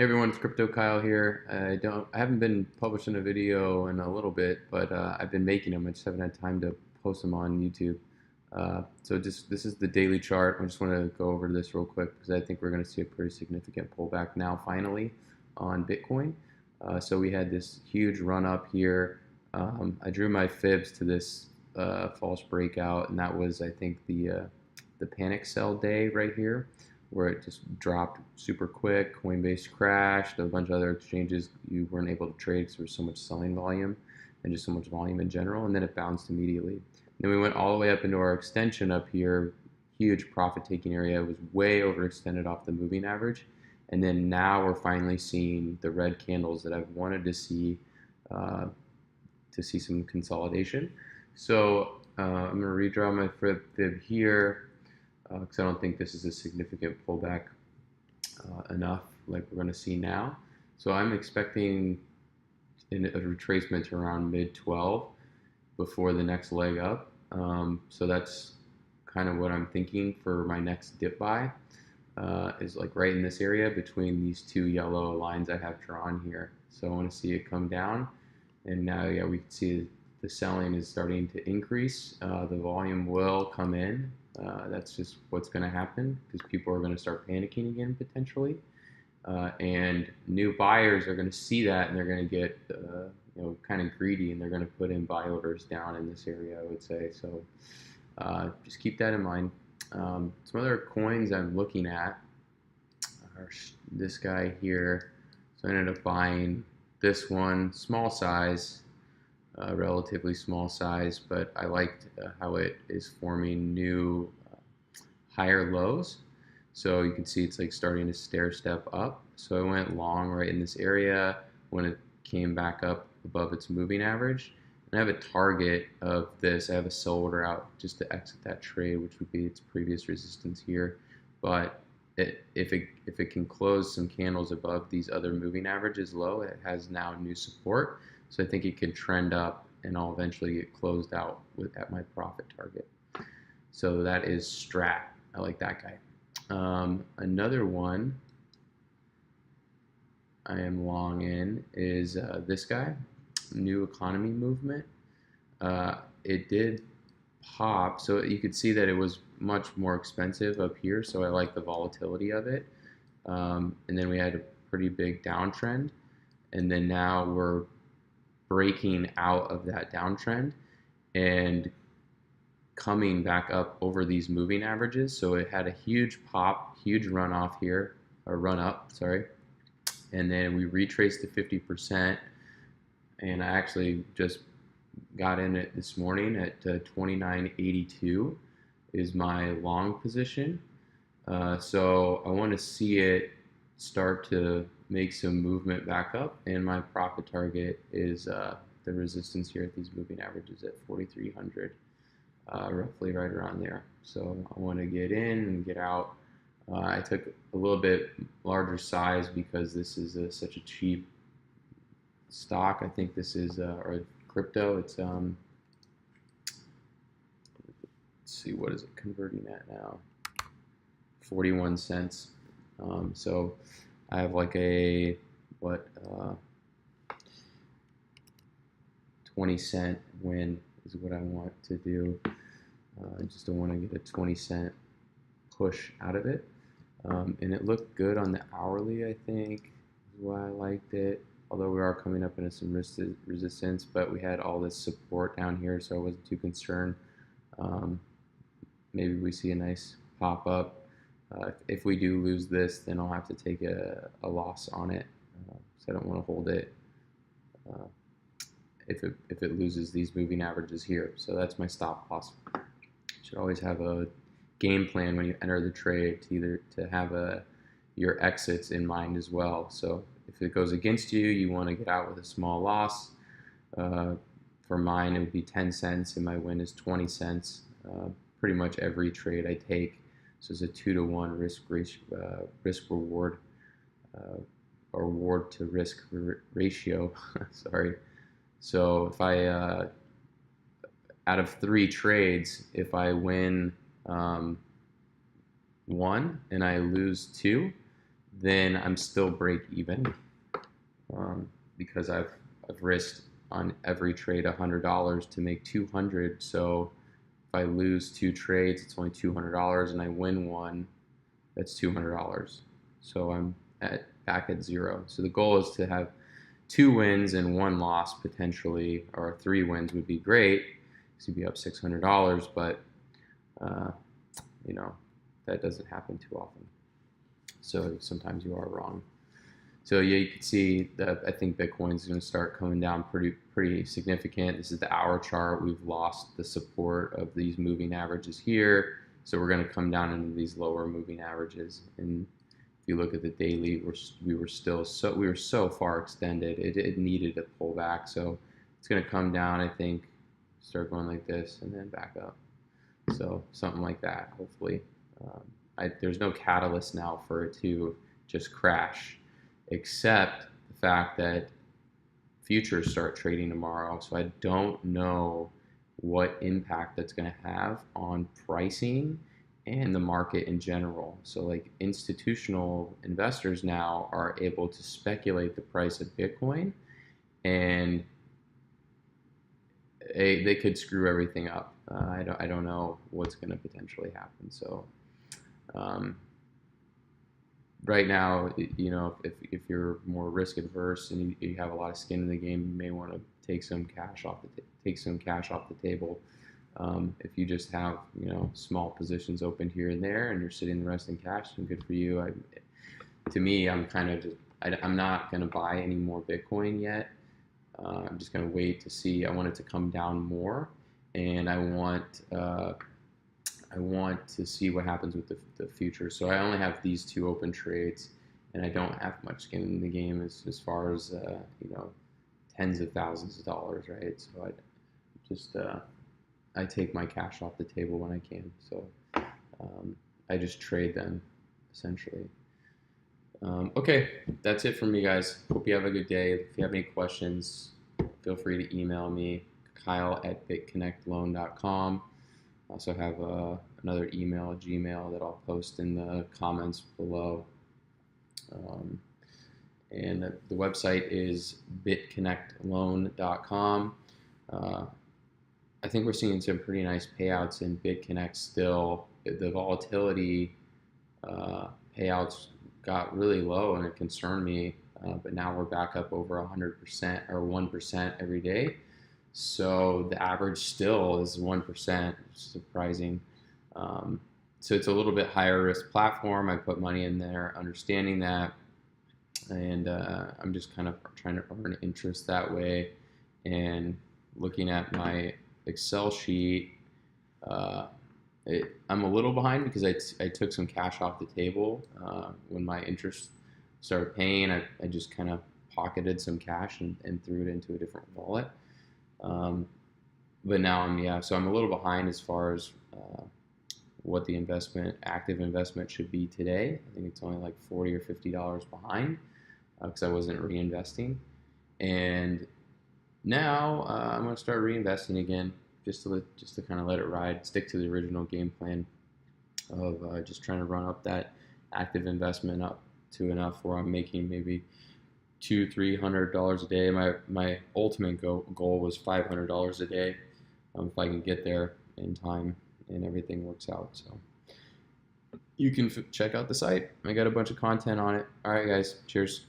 Hey everyone, it's CryptoKyle here. I haven't been publishing a video in a little bit, but I've been making them. I just haven't had time to post them on YouTube. This is the daily chart. I just want to go over this real quick because I think we're going to see a pretty significant pullback now finally on Bitcoin. So we had this huge run up here. I drew my fibs to this false breakout, and that was I think the panic sell day right here, where it just dropped super quick. Coinbase crashed. A bunch of other exchanges you weren't able to trade because there was so much selling volume and just so much volume in general, and then it bounced immediately. Then we went all the way up into our extension up here. Huge profit taking area. It was way overextended off the moving average, and then now we're finally seeing the red candles that I've wanted to see some consolidation. So I'm going to redraw my fib here, because I don't think this is a significant pullback enough like we're going to see now. So I'm expecting a retracement to around mid 12 before the next leg up. So that's kind of what I'm thinking for my next dip buy, is like right in this area between these two yellow lines I have drawn here. So I want to see it come down, and now we can see the selling is starting to increase. The volume will come in. That's just what's going to happen because people are going to start panicking again potentially, and new buyers are going to see that, and they're going to get kind of greedy, and they're going to put in buy orders down in this area, I would say. So just keep that in mind. Some other coins I'm looking at are this guy here. So I ended up buying this one, small size. Relatively small size, but I liked how it is forming new higher lows. So you can see it's like starting to stair step up. So I went long right in this area when it came back up above its moving average. And I have a target of this. I have a sell order out just to exit that trade, which would be its previous resistance here. But if it can close some candles above these other moving averages low, it has now new support. So I think it can trend up, and I'll eventually get closed out at my profit target. So that is Strat. I like that guy. Another one I am long in is this guy, New Economy Movement. It did pop, so you could see that it was much more expensive up here, so I like the volatility of it. And then we had a pretty big downtrend, and then now we're breaking out of that downtrend and coming back up over these moving averages. So it had a huge pop, huge run off here, or run up, sorry. And then we retraced to 50%, and I actually just got in it this morning at 29.82 is my long position. So I want to see it start to make some movement back up, and my profit target is the resistance here at these moving averages at 4,300, roughly right around there. So I want to get in and get out. I took a little bit larger size because this is such a cheap stock. I think this is or crypto. It's let's see, what is it converting at now? 41 cents. So I have like a 20-cent win is what I want to do. I just don't want to get a 20-cent push out of it. And it looked good on the hourly, I think, is why I liked it. Although we are coming up into some resistance, but we had all this support down here, so I wasn't too concerned. Maybe we see a nice pop up. If we do lose this, then I'll have to take a loss on it. So I don't want to hold it if it loses these moving averages here. So that's my stop loss. You should always have a game plan when you enter the trade to have your exits in mind as well. So if it goes against you, you want to get out with a small loss. For mine, it would be 10 cents, and my win is 20 cents. Pretty much every trade I take. So it's a 2-to-1 risk reward, or reward to risk ratio. Sorry. So if I out of 3 trades, if I win 1 and I lose 2, then I'm still break even, because I've risked on every trade $100 to make 200. So if I lose 2 trades, it's only $200, and I win one, that's $200. So I'm back at 0. So the goal is to have 2 wins and 1 loss potentially, or 3 wins would be great, because you'd be up $600. But that doesn't happen too often. So sometimes you are wrong. So yeah, you can see that I think Bitcoin is going to start coming down pretty significant. This is the hour chart. We've lost the support of these moving averages here, so we're going to come down into these lower moving averages. And if you look at the daily, we were so far extended. It needed a pullback, so it's going to come down. I think start going like this and then back up. So something like that, hopefully. There's no catalyst now for it to just crash, except the fact that futures start trading tomorrow. So I don't know what impact that's going to have on pricing and the market in general. So like institutional investors now are able to speculate the price of Bitcoin, and they could screw everything up. I don't know what's going to potentially happen. So right now, if you're more risk adverse and you have a lot of skin in the game, you may want to take some cash off the table. If you just have small positions open here and there, and you're sitting the rest in cash, then good for you. To me, I'm kind of just I'm not going to buy any more Bitcoin yet. I'm just going to wait to see. I want it to come down more, and I want to see what happens with the future. So I only have these 2 open trades, and I don't have much skin in the game as far as tens of thousands of dollars, right? So I take my cash off the table when I can. So I just trade them essentially. Okay, that's it from me, guys. Hope you have a good day. If you have any questions, feel free to email me, kyle@bitconnectloan.com. I also have another email, Gmail, that I'll post in the comments below. And the website is bitconnectloan.com. I think we're seeing some pretty nice payouts in BitConnect still. The volatility payouts got really low, and it concerned me. But now we're back up over 100% or 1% every day. So the average still is 1%, which is surprising. So it's a little bit higher risk platform. I put money in there, understanding that, and I'm just kind of trying to earn interest that way. And looking at my Excel sheet, I'm a little behind because I took some cash off the table when my interest started paying. I just kind of pocketed some cash and threw it into a different wallet. But now so I'm a little behind as far as what the active investment should be today. I think it's only like $40 or $50 behind because I wasn't reinvesting. And now I'm going to start reinvesting again, just to kind of let it ride, stick to the original game plan of just trying to run up that active investment up to enough where I'm making maybe $200-300 a day. My ultimate goal was $500 a day, if I can get there in time and everything works out. So you can check out the site. I got a bunch of content on it. All right, guys. Cheers.